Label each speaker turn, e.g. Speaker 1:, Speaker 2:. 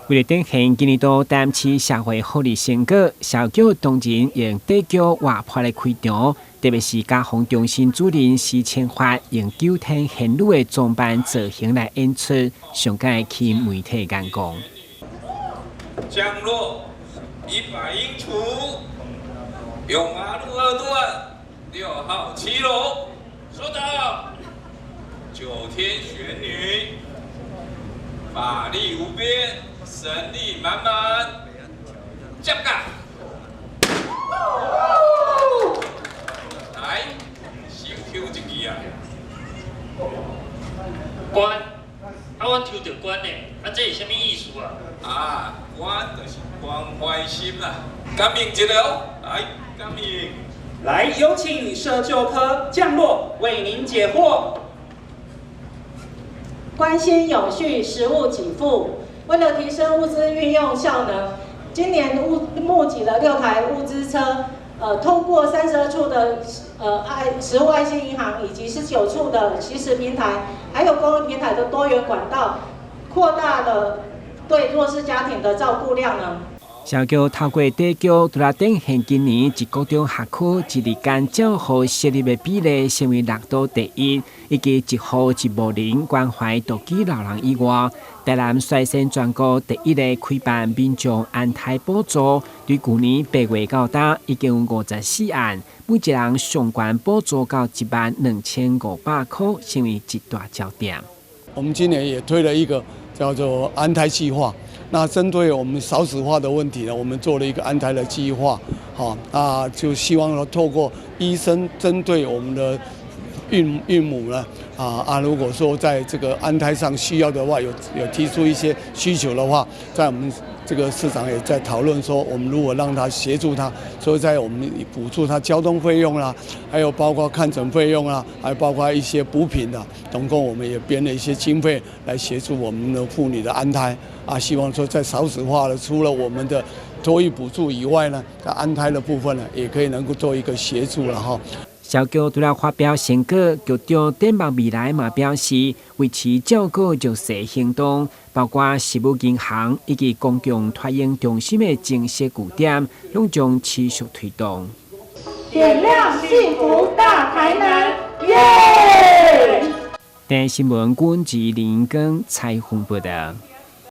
Speaker 1: 为了展现今年度淡市社会福利成果，小局当然用地桥活泼来开场，特别是家访中心主任施千发用9天现女的装扮造型来演出，上届去媒体眼光。
Speaker 2: 降落100英尺，用马路2段6号7楼，收到。9天玄女，法力无边，神力满满，降嘎！来，先抽一支啊！
Speaker 3: 关，阮抽到关呢，这是什么意思啊？
Speaker 2: 关就是关怀心啦，感应一下哦，来，感应。
Speaker 4: 来，有请社救科降落，为您解惑。
Speaker 5: 关心永续食物给付，为了提升物资运用效能，今年募集了6台物资车，通过32处的食物爱心银行以及19处的惜食平台，还有公益平台的多元管道，扩大了对弱势家庭的照顾量呢。
Speaker 1: 小局透过地桥，除了展现今年一高中学区1日间照护设立的比例成为6都第1，以及1户1无人关怀独居老人以外，台南率先全国第1个开办民众安胎补助，对去年8月到达已经有54案，每一人上悬补助到12500块，成为一大焦点。
Speaker 6: 我们今年也推了一个叫做安胎计划。那针对我们少子化的问题呢，我们做了一个安胎的计划，就希望说透过医生针对我们的孕母呢，如果说在这个安胎上需要的话，有提出一些需求的话，在我们这个市长也在讨论说，我们如果让他协助他，所以在我们补助他交通费用啦，还有包括看诊费用啦，还包括一些补品啦，总共我们也编了一些经费来协助我们的妇女的安胎希望说在少子化的除了我们的托育补助以外呢，在安胎的部分呢，也可以能够做一个协助了哈。
Speaker 1: 小局除了发表成果，局长展望未来嘛表示，维持照顾弱势行动，包括食物银行以及公共托婴中心的正式据点，拢将持续推动。
Speaker 5: 点亮幸福大台南，耶！
Speaker 1: 电新闻，阮志林跟采访报道。